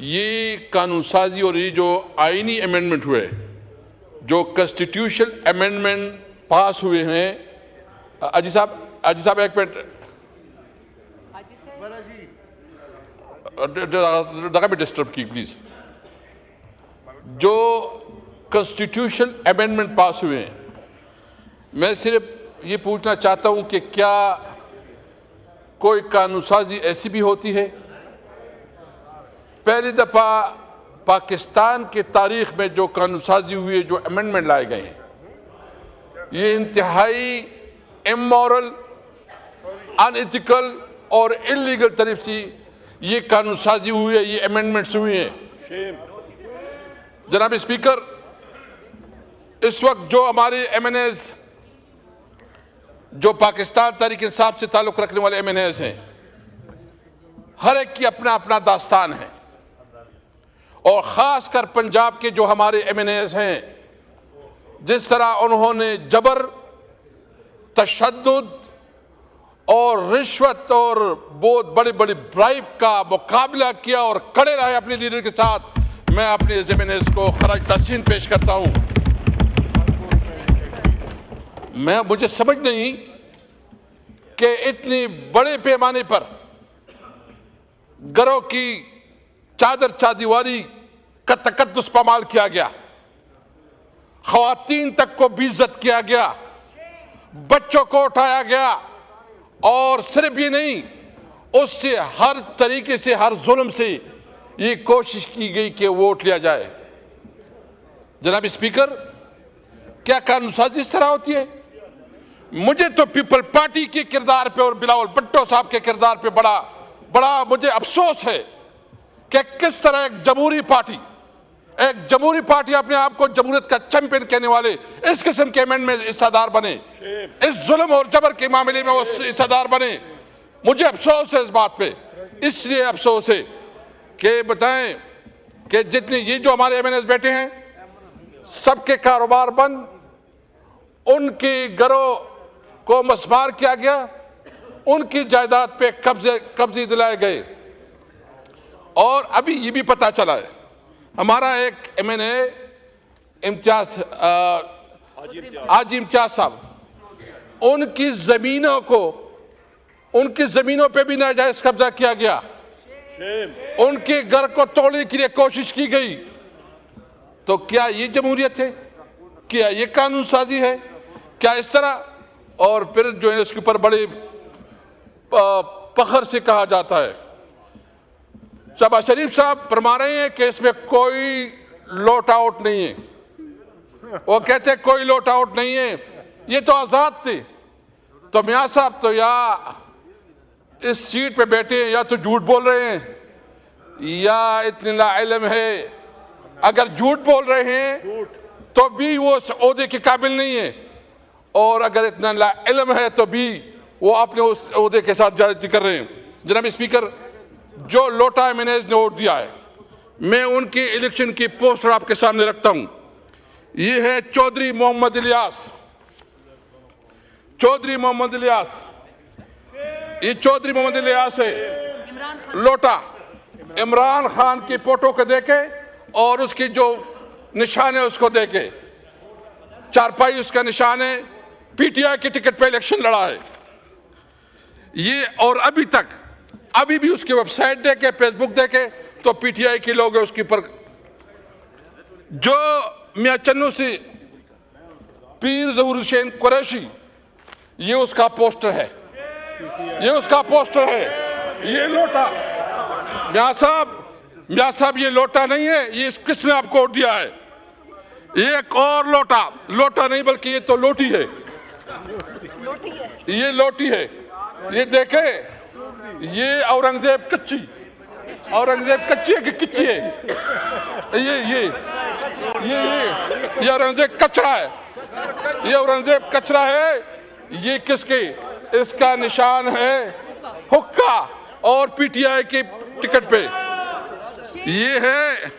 ये कानून साजी और ये जो आईनी अमेंडमेंट हुए, जो कॉन्स्टिट्यूशनल अमेंडमेंट पास हुए हैं, अजी साहब एक मिनट, भी डिस्टर्ब की प्लीज। जो कॉन्स्टिट्यूशनल अमेंडमेंट पास हुए हैं, मैं सिर्फ ये पूछना चाहता हूं कि क्या कोई कानून साजी ऐसी भी होती है? पहली दफा पाकिस्तान के तारीख में जो कानून साजी हुई है, जो अमेंडमेंट लाए गए हैं, ये इंतहाई इमोरल, अनएथिकल और इलीगल तरफ से ये कानून साजी हुई है, ये अमेंडमेंट्स हुई हैं। जनाब स्पीकर, इस वक्त जो हमारे एमएनएज, जो पाकिस्तान तहरीक इंसाफ से ताल्लुक रखने वाले एमएनएज हैं, हर एक की अपना अपना दास्तान है, और खासकर पंजाब के जो हमारे एमएनएज हैं, जिस तरह उन्होंने जबर, तशद्दुद और रिश्वत और बहुत बड़ी बड़ी ब्राइब का मुकाबला किया और खड़े रहे अपने लीडर के साथ, मैं अपने एमएनएज को खराज तहसीन पेश करता हूं। मुझे समझ नहीं कि इतनी बड़े पैमाने पर घरों की चादर चादीवारी का तकद्दुस पामाल किया गया, ख्वातीन तक को बेइज्जत किया गया, बच्चों को उठाया गया, और सिर्फ ये नहीं, उससे हर तरीके से, हर जुल्म से ये कोशिश की गई कि वोट लिया जाए। जनाब स्पीकर, क्या कानून साजी इस तरह होती है? मुझे तो पीपल पार्टी के किरदार पे और बिलावल भुट्टो साहब के किरदार पे बड़ा मुझे अफसोस है कि किस तरह एक जमहूरी पार्टी अपने आप को जमहूरियत का चैंपियन कहने वाले इस किस्म के अमेंडमेंट में हिस्सेदार बने, इस जुल्म और जबर के मामले में वो हिस्सेदार बने। मुझे अफसोस है इस बात पे। इसलिए अफसोस है कि बताएं कि जितने ये जो हमारे एमएनएस बैठे हैं, सबके कारोबार बंद, उनके घरों को मसमार किया गया, उनकी जायदाद पे कब्जे दिलाए गए। और अभी ये भी पता चला है, हमारा एक एमएनए हाजी इम्तियाज साहब, उनकी जमीनों पे भी नाजायज कब्जा किया गया, उनके घर को तोड़ने के लिए कोशिश की गई। तो क्या ये जमहूरियत है? क्या ये कानून साजी है? क्या इस तरह? और फिर जो है इसके ऊपर बड़े फख्र से कहा जाता है, शहबाज शरीफ साहब फरमा रहे हैं कि इसमें कोई लॉट आउट नहीं है। वो कहते हैं कोई लॉट आउट नहीं है, ये तो आजाद थे। तो मियां साहब तो या इस सीट पे बैठे हैं, या तो झूठ बोल रहे हैं, या इतने नाइल्म है। अगर झूठ बोल रहे हैं तो भी वो उस ओहदे के काबिल नहीं है, और अगर इतना नाइल्म है तो भी वो अपने उस ओहदे के साथ ज्यादती कर रहे हैं। जनाब स्पीकर, जो लोटा एमएनएज ने वोट दिया है, मैं उनकी इलेक्शन की पोस्टर आपके सामने रखता हूं। ये है चौधरी मोहम्मद इलियास। ये चौधरी मोहम्मद इलियास है, लोटा। इमरान खान की फोटो को देके और उसकी जो निशान है उसको देके, चारपाई उसका निशान है, पीटीआई की टिकट पे इलेक्शन लड़ा है ये। और अभी भी उसकी वेबसाइट देके, फेसबुक देके, तो पीटीआई के लोग हैं उसके ऊपर। जो मियां चन्नू सी पीर ज़हूर हुसैन कुरैशी, ये उसका पोस्टर है, ये लोटा। मियां साहब ये लोटा नहीं है, ये किसने आपको वोट दिया है? एक और लोटा नहीं बल्कि ये तो लोटी है, ये लोटी है। ये देखे, ये औरंगजेब कच्ची है कि किच्ची है? ये औरंगजेब कचरा है। ये किसके? इसका निशान है हुक्का, और पीटीआई की टिकट पे ये है।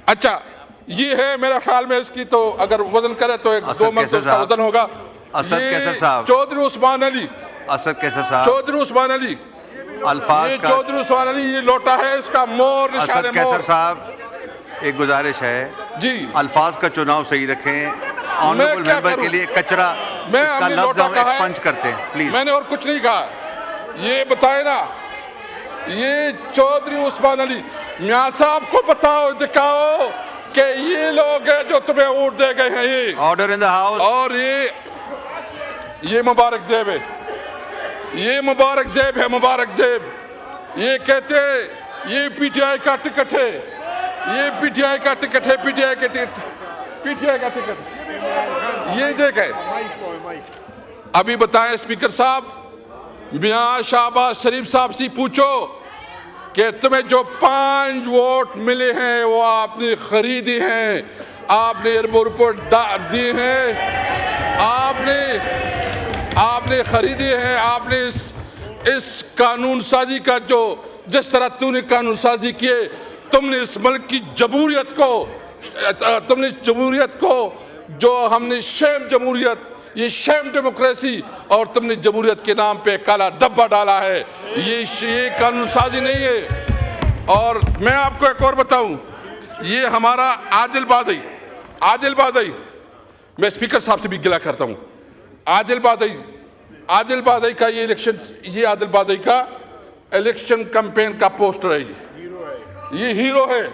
अच्छा, ये है मेरा ख्याल में इसकी, तो अगर वजन करे तो 1-2 मन का वजन होगा। असद कैसर साहब, चौधरी उस्मान अली, असद कैसर साहब, चौधरी उस्मान अली, अल्फाज ये का चौधरी उस्मान अली ये लोटा है, इसका मोर असद निशान कैसर मोर। साहब, एक गुजारिश है जी, अल्फाज का चुनाव सही रखें। ऑनरेबल क्या मेंबर करूं? के लिए कचरा, मैं इसका हमने लफ्ज लोटा हम कहा है। एक्सपंज करते हैं प्लीज। मैंने और कुछ नहीं कहा। ये बताए ना, ये चौधरी उस्मान अली मियां साहब को बताओ, दिखाओ कि ये लोग हैं जो तुम्हें वोट दे गए हैं। ये ऑर्डर इन द हाउस। और ये मुबारक जेब है, ये मुबारक जेब है, मुबारक जेब। ये कहते ये पीटीआई का टिकट है, ये पीटीआई का टिकट है, पीटीआई का टिकट। ये देखे अभी बताएं स्पीकर साहब, मियां शहबाज शरीफ साहब से पूछो कि तुम्हें जो 5 वोट मिले हैं वो आपने खरीदी हैं, आपने एयरपोर्ट पर दी हैं, आपने खरीदी हैं, आपने इस कानून साजी का जो जिस तरह तूने कानून साजी किए, तुमने इस मुल्क की जमहूरियत को जो हमने शेम जमहूरियत, ये शेम डेमोक्रेसी, और तुमने जमहूरियत के नाम पे काला डब्बा डाला है। ये कानून साजी नहीं है। और मैं आपको एक और बताऊं, ये हमारा आदिल बाज़ई, मैं स्पीकर साहब से भी गिला करता हूं, आदिल बाज़ई का ये इलेक्शन, ये आदिल बाज़ई का इलेक्शन कैंपेन का पोस्टर है, ये हीरो है।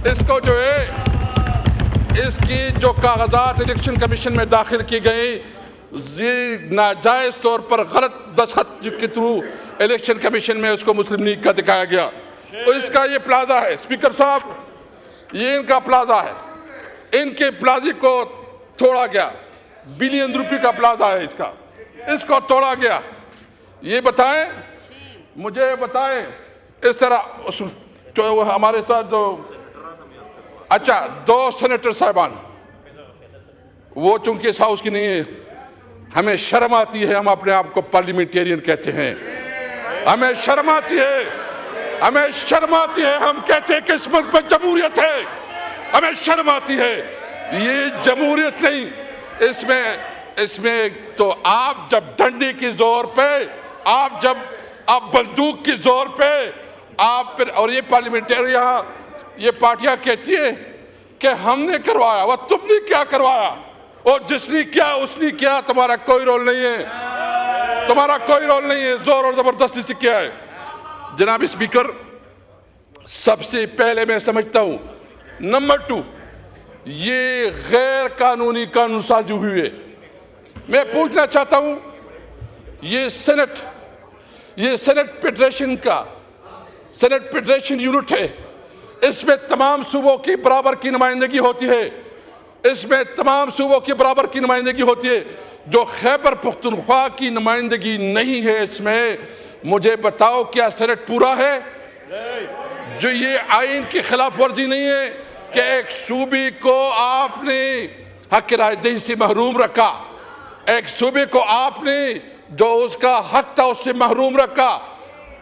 इसको जो है, इसकी जो कागजात इलेक्शन कमीशन में दाखिल की गई, ये नाजायज तौर पर गलत दस्तखत के थ्रू इलेक्शन कमीशन में उसको मुस्लिम लीग का दिखाया गया। तो इसका ये प्लाजा है स्पीकर साहब, ये इनका प्लाजा है, इनके प्लाजे को तोड़ा गया, बिलियन रुपए का प्लाजा है इसका, इसको तोड़ा गया। ये बताएं, मुझे बताएं, इस तरह जो हमारे साथ जो अच्छा 2 सेनेटर साहबान, वो चूंकि इस हाउस की नहीं है, हमें शर्म आती है, हम अपने आप को पार्लियामेंटेरियन कहते हैं, हमें शर्म आती है, हम कहते हैं कि इस मुल्क में जमहूरियत है, हमें शर्म आती है। ये जमहूरियत नहीं, इसमें तो आप जब डंडे के जोर पे, आप बंदूक के जोर पे आप फिर, और ये पार्लियामेंटेरियन, ये पार्टियां कहती है कि हमने करवाया, वह तुमने क्या करवाया, और जिसने किया उसने किया, तुम्हारा कोई रोल नहीं है, जोर और जबरदस्ती से किया है। जनाब स्पीकर, सबसे पहले मैं समझता हूं, नंबर 2, ये गैर कानूनी कानून साजी हुई है। मैं पूछना चाहता हूं, ये सेनेट फेडरेशन यूनिट है, इसमें तमाम सूबों की बराबर की नुमाइंदगी होती है, जो खैबर पख्तूनख्वा की नुमाइंदगी नहीं है इसमें। मुझे बताओ क्या सेनेट पूरा है? जो ये आइन की खिलाफ वर्जी नहीं है कि एक सूबे को आपने हक रायदही से महरूम रखा, एक सूबे को आपने जो उसका हक था उससे महरूम रखा,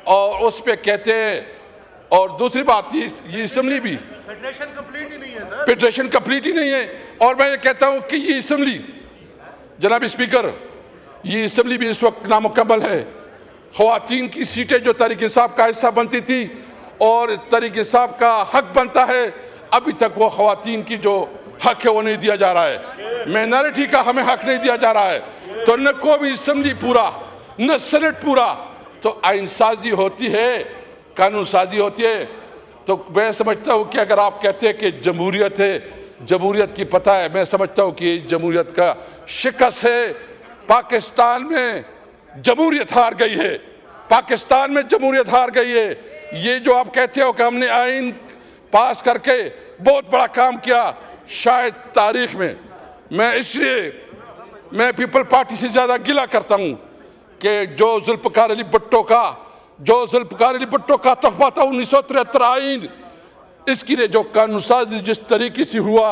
और उस पे कहते हैं। और दूसरी बात, ये असेंबली भी फेडरेशन कंप्लीट ही नहीं है, और मैं ये कहता हूं कि ये असेंबली, जनाब स्पीकर, ये असेंबली भी इस वक्त नामुकम्मल है। ख्वातीन की सीटें जो तहरीक इंसाफ का हिस्सा बनती थी और तहरीक इंसाफ का हक बनता है, अभी तक वो ख्वातीन की जो हक है वो नहीं दिया जा रहा है, माइनॉरिटी का हमें हक नहीं दिया जा रहा है। तो न कोई असेंबली पूरा, न सेनेट पूरा, तो आइन साजी होती है, कानून साजी होती है। तो मैं समझता हूँ कि अगर आप कहते हैं कि जमहूरियत है, जमहूरियत की पता है, मैं समझता हूँ कि जमहूरियत का शिकस्त है। पाकिस्तान में जमहूरियत हार गई है, पाकिस्तान में जमहूरियत हार गई है। ये जो आप कहते हो कि हमने आइन पास करके बहुत बड़ा काम किया, शायद तारीख में, मैं पीपल पार्टी से ज़्यादा गिला करता हूँ कि जो जुल्फ़िकार अली भुट्टो का तोहफा था 1973 आइन, इसकी ने जो कानून साजी जिस तरीके से हुआ,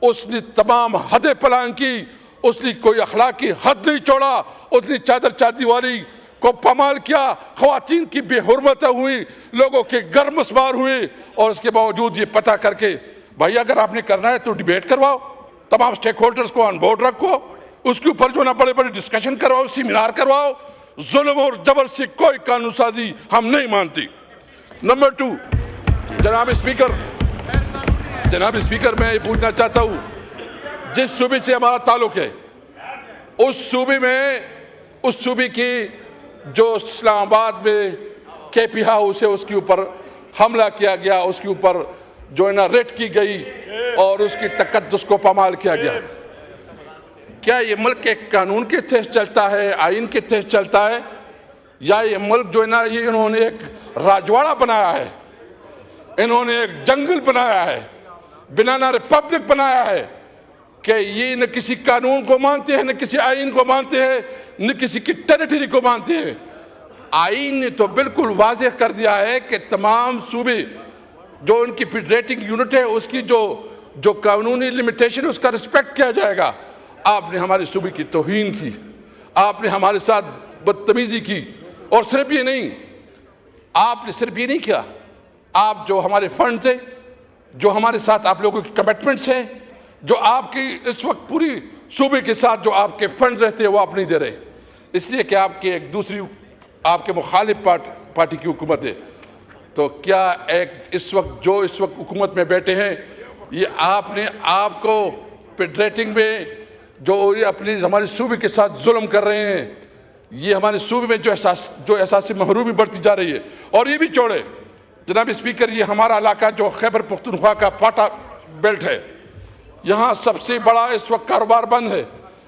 उसने तमाम हदें पलांग की, उसने कोई अखलाकी हद नहीं छोड़ा, उसने चादर चादीवारी को पामाल किया, ख्वातीन की बेहुरमत हुई, लोगों के घर मसमार हुए। और इसके बावजूद ये पता करके, भाई अगर आपने करना है तो डिबेट करवाओ, तमाम स्टेक होल्डर्स को ऑन बोर्ड रखो, उसके ऊपर जो ना बड़े बड़े डिस्कशन करवाओ, सेमिनार करवाओ, जुल्म और जबर से कोई कानून साजी हम नहीं मानती। नंबर 2, जनाब स्पीकर, मैं ये पूछना चाहता हूँ, जिस सूबे से हमारा ताल्लुक है उस सूबे की जो इस्लामाबाद में केपी हाउस है उसके ऊपर हमला किया गया, उसके ऊपर जो है ना रेड की गई और उसकी तकद्दुस को पामाल किया गया। क्या ये मुल्क एक कानून के तहत चलता है, आइन के तहत चलता है, या ये मुल्क जो है ना ये इन्होंने एक राजवाड़ा बनाया है, इन्होंने एक जंगल बनाया है, बनाना रिपब्लिक बनाया है कि ये न किसी कानून को मानते हैं, न किसी आइन को मानते हैं, न किसी की टेरिटरी को मानते हैं। आइन ने तो बिल्कुल वाज़ेह कर दिया है कि तमाम सूबे जो उनकी फेडरेटिंग यूनिट है उसकी जो कानूनी लिमिटेशन उसका रिस्पेक्ट किया जाएगा। आपने हमारे सूबे की तौहीन की, आपने हमारे साथ बदतमीजी की, और सिर्फ ये नहीं, आपने सिर्फ ये नहीं किया, आप जो हमारे फंड्स हैं, जो हमारे साथ आप लोगों की कमिटमेंट्स हैं, जो आपकी इस वक्त पूरी सूबे के साथ जो आपके फंड्स रहते हैं वो आप नहीं दे रहे, इसलिए कि आपकी एक दूसरी आपके मुखालिफ पार्टी की हुकूमत है। तो क्या इस वक्त हुकूमत में बैठे हैं, ये आपको फेडरेटिंग में जो ये अपनी हमारे सूबे के साथ जुल्म कर रहे हैं, ये हमारे सूबे में जो एहसास महरूमी बढ़ती जा रही है। और ये भी छोड़े जनाब स्पीकर, ये हमारा इलाका जो खैबर पख्तूनख्वा का पाटा बेल्ट है, यहाँ सबसे बड़ा इस वक्त कारोबार बंद है।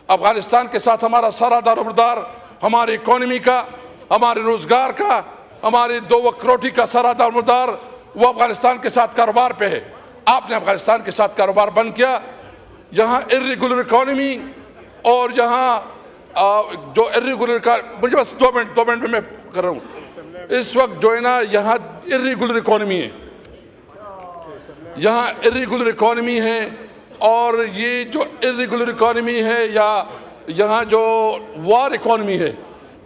अफगानिस्तान के साथ हमारा सारा दारोमदार, हमारी इकॉनमी का, हमारे रोजगार का, हमारे 2 वक्त रोटी का सारा दारोमदार वो अफगानिस्तान के साथ कारोबार पे है। आपने अफगानिस्तान के साथ कारोबार बंद किया। यहाँ इर्रेगुलर इकॉनमी और यहाँ जो इर्रेगुलर का, मुझे बस 2 मिनट में मैं कर रहा हूँ। इस वक्त जो है ना यहाँ इर्रेगुलर इकॉनमी है, यहाँ इर्रेगुलर इकॉनमी है, और ये जो इर्रेगुलर इकॉनमी है या यहाँ जो वार इकॉनमी है,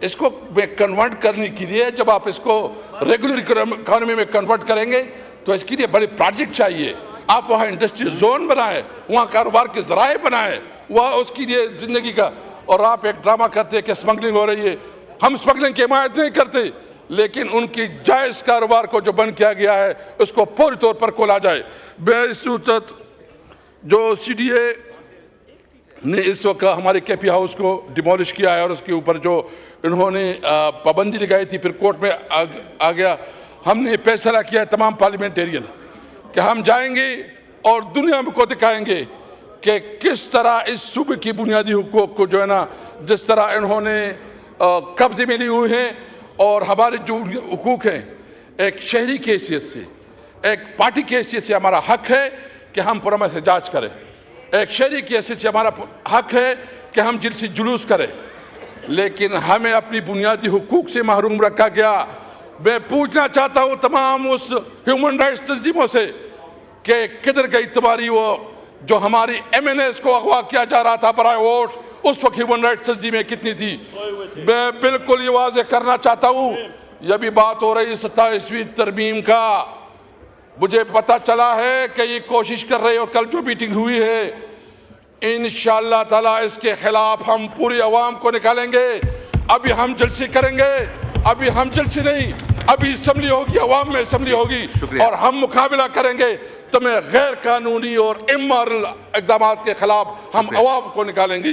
इसको कन्वर्ट करने के लिए जब आप इसको रेगुलर इकॉनमी में कन्वर्ट करेंगे तो इसके लिए बड़े प्रोजेक्ट चाहिए। आप वहाँ इंडस्ट्रियल जोन बनाएं, वहाँ कारोबार के ज़राए बनाएं, वहाँ उसके लिए ज़िंदगी का। और आप एक ड्रामा करते हैं कि स्मगलिंग हो रही है। हम स्मगलिंग की हिमायत नहीं करते, लेकिन उनकी जायज़ कारोबार को जो बंद किया गया है उसको पूरी तौर पर खोला जाए। बेसूरत जो CDA ने इस वक्त हमारे केपी हाउस को डिमोलिश किया है और उसके ऊपर जो इन्होंने पाबंदी लगाई थी, फिर कोर्ट में आ गया। हमने फैसला किया तमाम पार्लियामेंटेरियन कि हम जाएंगे और दुनिया को दिखाएंगे कि किस तरह इस सूबे की बुनियादी हुकूक को जो है ना, जिस तरह इन्होंने कब्जे में लिए हुए हैं, और हमारे जो हुकूक हैं, एक शहरी की हैसियत से, एक पार्टी की हैसियत से हमारा हक है कि हम पुरअमन एहतजाज करें। एक शहरी की हैसियत से हमारा हक है कि हम जिलसी जुलूस करें, लेकिन हमें अपनी बुनियादी हुकूक से महरूम रखा गया। मैं पूछना चाहता हूँ तमाम उस ह्यूमन राइट्स तंजीमों से कि किधर गई तुम्हारी वो जो हमारी MNAs को अगवा किया जा रहा था बराए वोट, उस वक्त ह्यूमन राइट्स तंजीमें कितनी थी? मैं बिल्कुल ये वाज़ेह करना चाहता हूँ, यह भी बात हो रही 27वीं तरमीम का, मुझे पता चला है कि ये कोशिश कर रहे हो। कल जो मीटिंग हुई है, इंशाअल्लाह ताला इसके खिलाफ हम पूरी अवाम को निकालेंगे। अभी हम जलसे करेंगे, अभी हम जलसे नहीं, अभी असम्बली होगी, अवाम में असम्बली होगी, और हम मुकाबला करेंगे। तो मैं गैर कानूनी और इमोरल इक़दामात के खिलाफ हम अवाम को निकालेंगे।